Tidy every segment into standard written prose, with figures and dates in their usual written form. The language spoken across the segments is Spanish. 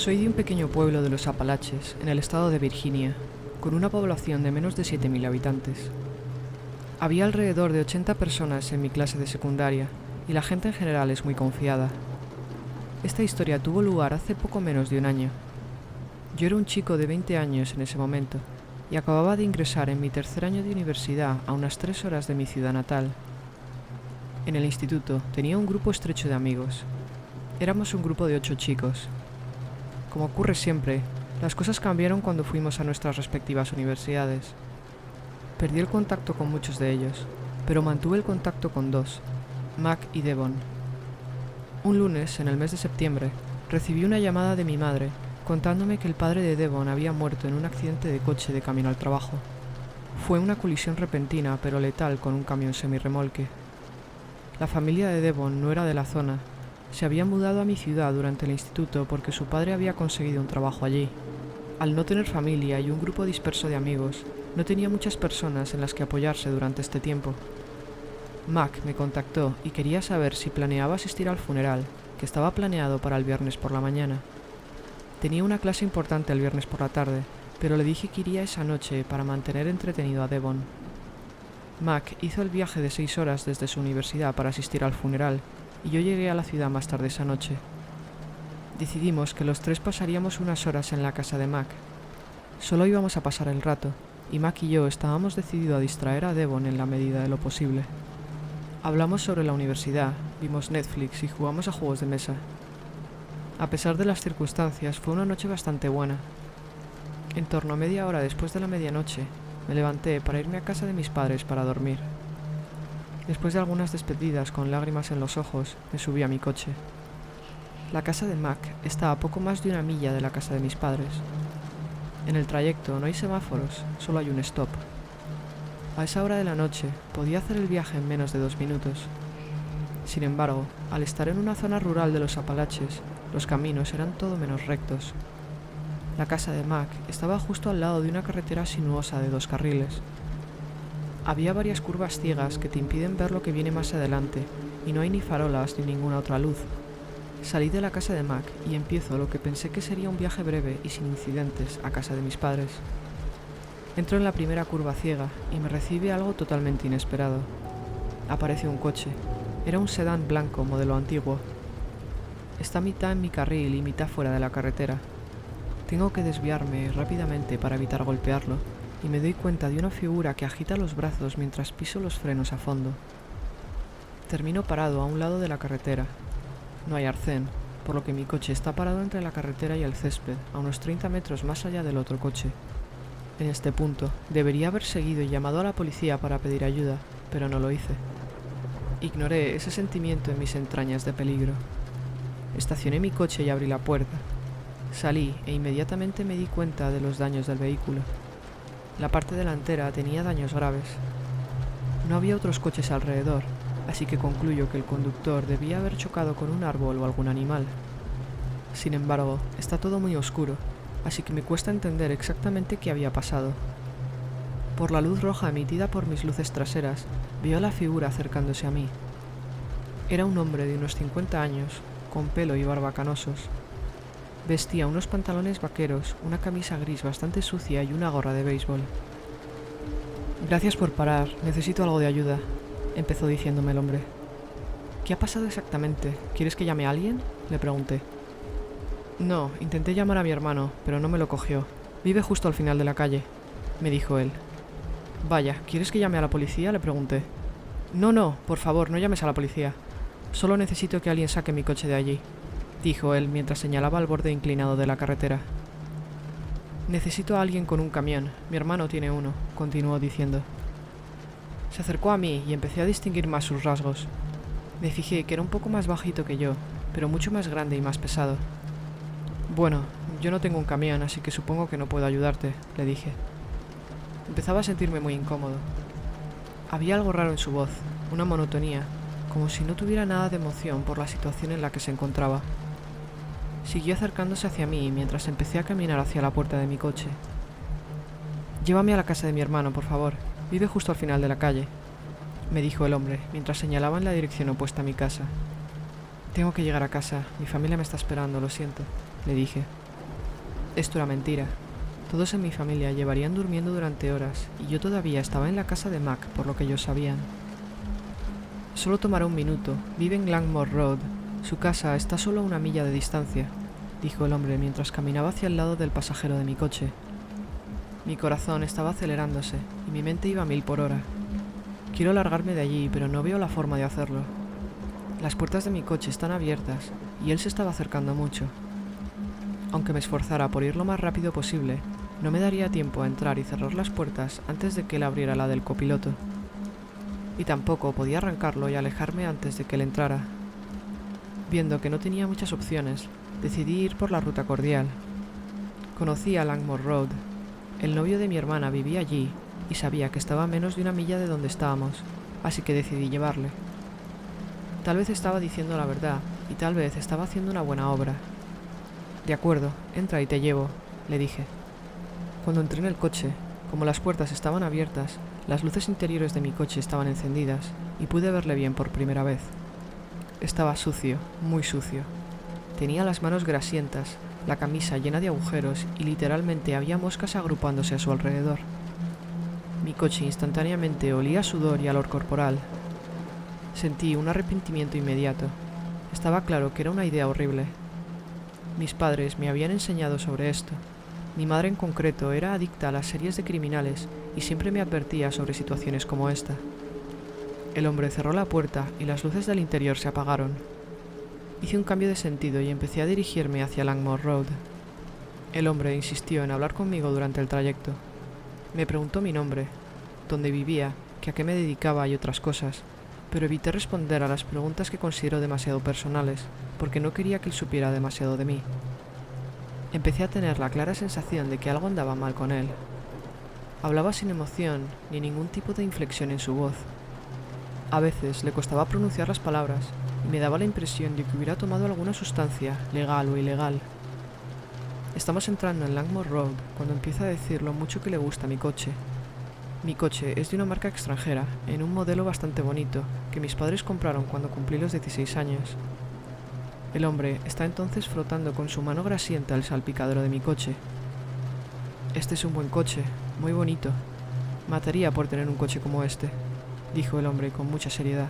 Soy de un pequeño pueblo de los Apalaches, en el estado de Virginia, con una población de menos de 7.000 habitantes. Había alrededor de 80 personas en mi clase de secundaria, y la gente en general es muy confiada. Esta historia tuvo lugar hace poco menos de un año. Yo era un chico de 20 años en ese momento, y acababa de ingresar en mi tercer año de universidad a unas 3 horas de mi ciudad natal. En el instituto tenía un grupo estrecho de amigos. Éramos un grupo de 8 chicos. Como ocurre siempre, las cosas cambiaron cuando fuimos a nuestras respectivas universidades. Perdí el contacto con muchos de ellos, pero mantuve el contacto con 2, Mac y Devon. Un lunes, en el mes de septiembre, recibí una llamada de mi madre contándome que el padre de Devon había muerto en un accidente de coche de camino al trabajo. Fue una colisión repentina pero letal con un camión semirremolque. La familia de Devon no era de la zona. Se había mudado a mi ciudad durante el instituto porque su padre había conseguido un trabajo allí. Al no tener familia y un grupo disperso de amigos, no tenía muchas personas en las que apoyarse durante este tiempo. Mac me contactó y quería saber si planeaba asistir al funeral, que estaba planeado para el viernes por la mañana. Tenía una clase importante el viernes por la tarde, pero le dije que iría esa noche para mantener entretenido a Devon. Mac hizo el viaje de 6 horas desde su universidad para asistir al funeral, y yo llegué a la ciudad más tarde esa noche. Decidimos que los 3 pasaríamos unas horas en la casa de Mac. Solo íbamos a pasar el rato, y Mac y yo estábamos decididos a distraer a Devon en la medida de lo posible. Hablamos sobre la universidad, vimos Netflix y jugamos a juegos de mesa. A pesar de las circunstancias, fue una noche bastante buena. En torno a media hora después de la medianoche, me levanté para irme a casa de mis padres para dormir. Después de algunas despedidas con lágrimas en los ojos, me subí a mi coche. La casa de Mac está a poco más de 1 milla de la casa de mis padres. En el trayecto no hay semáforos, solo hay un stop. A esa hora de la noche podía hacer el viaje en menos de 2 minutos. Sin embargo, al estar en una zona rural de los Apalaches, los caminos eran todo menos rectos. La casa de Mac estaba justo al lado de una carretera sinuosa de 2 carriles. Había varias curvas ciegas que te impiden ver lo que viene más adelante, y no hay ni farolas ni ninguna otra luz. Salí de la casa de Mac y empiezo lo que pensé que sería un viaje breve y sin incidentes a casa de mis padres. Entro en la primera curva ciega y me recibe algo totalmente inesperado. Aparece un coche. Era un sedán blanco modelo antiguo. Está mitad en mi carril y mitad fuera de la carretera. Tengo que desviarme rápidamente para evitar golpearlo, y me doy cuenta de una figura que agita los brazos mientras piso los frenos a fondo. Termino parado a un lado de la carretera. No hay arcén, por lo que mi coche está parado entre la carretera y el césped, a unos 30 metros más allá del otro coche. En este punto, debería haber seguido y llamado a la policía para pedir ayuda, pero no lo hice. Ignoré ese sentimiento en mis entrañas de peligro. Estacioné mi coche y abrí la puerta. Salí e inmediatamente me di cuenta de los daños del vehículo. La parte delantera tenía daños graves. No había otros coches alrededor, así que concluyo que el conductor debía haber chocado con un árbol o algún animal. Sin embargo, está todo muy oscuro, así que me cuesta entender exactamente qué había pasado. Por la luz roja emitida por mis luces traseras, veo a la figura acercándose a mí. Era un hombre de unos 50 años, con pelo y barba canosos. Vestía unos pantalones vaqueros, una camisa gris bastante sucia y una gorra de béisbol. «Gracias por parar, necesito algo de ayuda», empezó diciéndome el hombre. «¿Qué ha pasado exactamente? ¿Quieres que llame a alguien?», le pregunté. «No, intenté llamar a mi hermano, pero no me lo cogió. Vive justo al final de la calle», me dijo él. «Vaya, ¿quieres que llame a la policía?», le pregunté. No, por favor, no llames a la policía. Solo necesito que alguien saque mi coche de allí», dijo él mientras señalaba al borde inclinado de la carretera. «Necesito a alguien con un camión. Mi hermano tiene uno», continuó diciendo. Se acercó a mí y empecé a distinguir más sus rasgos. Me fijé que era un poco más bajito que yo, pero mucho más grande y más pesado. «Bueno, yo no tengo un camión, así que supongo que no puedo ayudarte», le dije. Empezaba a sentirme muy incómodo. Había algo raro en su voz, una monotonía, como si no tuviera nada de emoción por la situación en la que se encontraba. Siguió acercándose hacia mí mientras empecé a caminar hacia la puerta de mi coche. «Llévame a la casa de mi hermano, por favor. Vive justo al final de la calle», me dijo el hombre mientras señalaba en la dirección opuesta a mi casa. «Tengo que llegar a casa. Mi familia me está esperando, lo siento», le dije. Esto era mentira. Todos en mi familia llevarían durmiendo durante horas y yo todavía estaba en la casa de Mac, por lo que ellos sabían. Solo tomará un minuto. Vive en Langmore Road. Su casa está solo a 1 milla de distancia, dijo el hombre mientras caminaba hacia el lado del pasajero de mi coche. Mi corazón estaba acelerándose y mi mente iba a 1000 por hora. Quiero largarme de allí, pero no veo la forma de hacerlo. Las puertas de mi coche están abiertas y él se estaba acercando mucho. Aunque me esforzara por ir lo más rápido posible, no me daría tiempo a entrar y cerrar las puertas antes de que él abriera la del copiloto. Y tampoco podía arrancarlo y alejarme antes de que él entrara. Viendo que no tenía muchas opciones, decidí ir por la ruta cordial. Conocí a Langmore Road. El novio de mi hermana vivía allí y sabía que estaba a menos de 1 milla de donde estábamos, así que decidí llevarle. Tal vez estaba diciendo la verdad y tal vez estaba haciendo una buena obra. De acuerdo, entra y te llevo, le dije. Cuando entré en el coche, como las puertas estaban abiertas, las luces interiores de mi coche estaban encendidas y pude verle bien por primera vez. Estaba sucio, muy sucio. Tenía las manos grasientas, la camisa llena de agujeros y literalmente había moscas agrupándose a su alrededor. Mi coche instantáneamente olía a sudor y a olor corporal. Sentí un arrepentimiento inmediato. Estaba claro que era una idea horrible. Mis padres me habían enseñado sobre esto. Mi madre en concreto era adicta a las series de criminales y siempre me advertía sobre situaciones como esta. El hombre cerró la puerta y las luces del interior se apagaron. Hice un cambio de sentido y empecé a dirigirme hacia Langmore Road. El hombre insistió en hablar conmigo durante el trayecto. Me preguntó mi nombre, dónde vivía, que a qué me dedicaba y otras cosas, pero evité responder a las preguntas que considero demasiado personales, porque no quería que él supiera demasiado de mí. Empecé a tener la clara sensación de que algo andaba mal con él. Hablaba sin emoción ni ningún tipo de inflexión en su voz. A veces le costaba pronunciar las palabras y me daba la impresión de que hubiera tomado alguna sustancia, legal o ilegal. Estamos entrando en Langmore Road cuando empieza a decir lo mucho que le gusta mi coche. Mi coche es de una marca extranjera, en un modelo bastante bonito, que mis padres compraron cuando cumplí los 16 años. El hombre está entonces frotando con su mano grasienta el salpicadero de mi coche. Este es un buen coche, muy bonito. Mataría por tener un coche como este, dijo el hombre con mucha seriedad.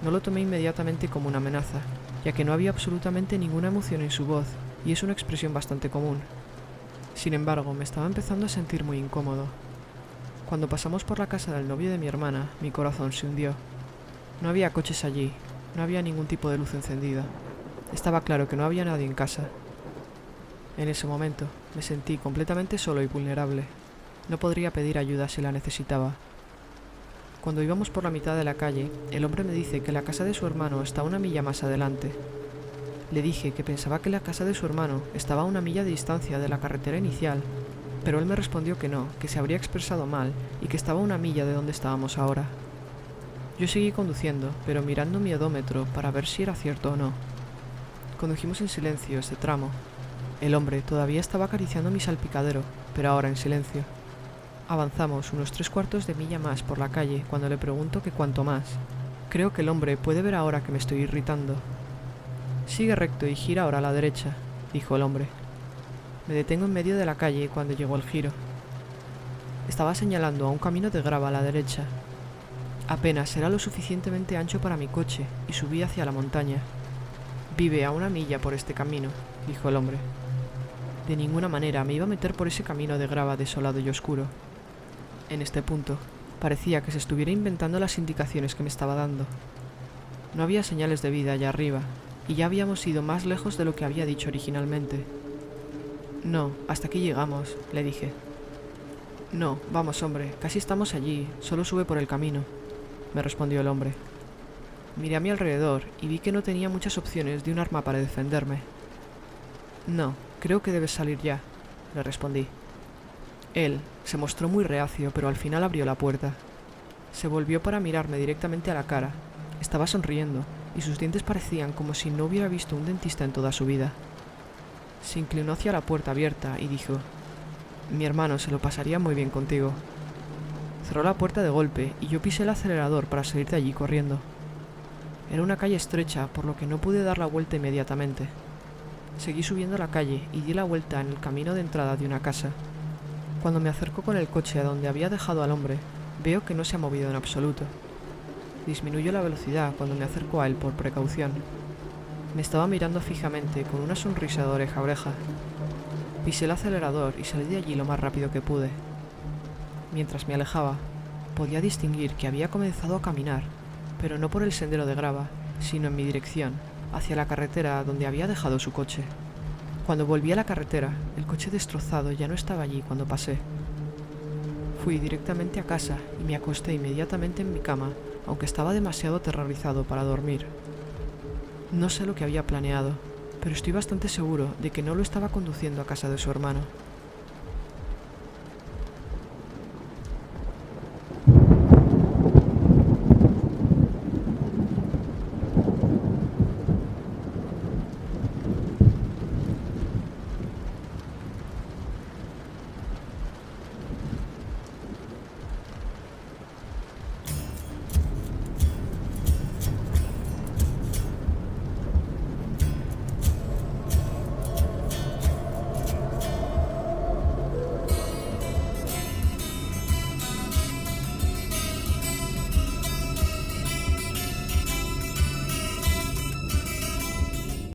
No lo tomé inmediatamente como una amenaza, ya que no había absolutamente ninguna emoción en su voz, y es una expresión bastante común. Sin embargo, me estaba empezando a sentir muy incómodo. Cuando pasamos por la casa del novio de mi hermana, mi corazón se hundió. No había coches allí, no había ningún tipo de luz encendida. Estaba claro que no había nadie en casa. En ese momento, me sentí completamente solo y vulnerable. No podría pedir ayuda si la necesitaba. Cuando íbamos por la mitad de la calle, el hombre me dice que la casa de su hermano está a 1 milla más adelante. Le dije que pensaba que la casa de su hermano estaba a 1 milla de distancia de la carretera inicial, pero él me respondió que no, que se habría expresado mal y que estaba a 1 milla de donde estábamos ahora. Yo seguí conduciendo, pero mirando mi odómetro para ver si era cierto o no. Condujimos en silencio ese tramo. El hombre todavía estaba acariciando mi salpicadero, pero ahora en silencio. Avanzamos unos 3/4 de milla más por la calle cuando le pregunto que cuánto más. Creo que el hombre puede ver ahora que me estoy irritando. Sigue recto y gira ahora a la derecha, dijo el hombre. Me detengo en medio de la calle cuando llegó el giro. Estaba señalando a un camino de grava a la derecha. Apenas era lo suficientemente ancho para mi coche y subí hacia la montaña. Vive a 1 milla por este camino, dijo el hombre. De ninguna manera me iba a meter por ese camino de grava desolado y oscuro. En este punto, parecía que se estuviera inventando las indicaciones que me estaba dando. No había señales de vida allá arriba, y ya habíamos ido más lejos de lo que había dicho originalmente. No, hasta aquí llegamos, le dije. No, vamos hombre, casi estamos allí, solo sube por el camino, me respondió el hombre. Miré a mi alrededor y vi que no tenía muchas opciones de un arma para defenderme. No, creo que debes salir ya, le respondí. Él se mostró muy reacio, pero al final abrió la puerta. Se volvió para mirarme directamente a la cara. Estaba sonriendo, y sus dientes parecían como si no hubiera visto un dentista en toda su vida. Se inclinó hacia la puerta abierta y dijo: «Mi hermano se lo pasaría muy bien contigo». Cerró la puerta de golpe y yo pisé el acelerador para salir de allí corriendo. Era una calle estrecha, por lo que no pude dar la vuelta inmediatamente. Seguí subiendo la calle y di la vuelta en el camino de entrada de una casa. Cuando me acerco con el coche a donde había dejado al hombre, veo que no se ha movido en absoluto. Disminuyo la velocidad cuando me acerco a él por precaución. Me estaba mirando fijamente con una sonrisa de oreja a oreja. Pisé el acelerador y salí de allí lo más rápido que pude. Mientras me alejaba, podía distinguir que había comenzado a caminar, pero no por el sendero de grava, sino en mi dirección, hacia la carretera donde había dejado su coche. Cuando volví a la carretera, el coche destrozado ya no estaba allí cuando pasé. Fui directamente a casa y me acosté inmediatamente en mi cama, aunque estaba demasiado aterrorizado para dormir. No sé lo que había planeado, pero estoy bastante seguro de que no lo estaba conduciendo a casa de su hermano.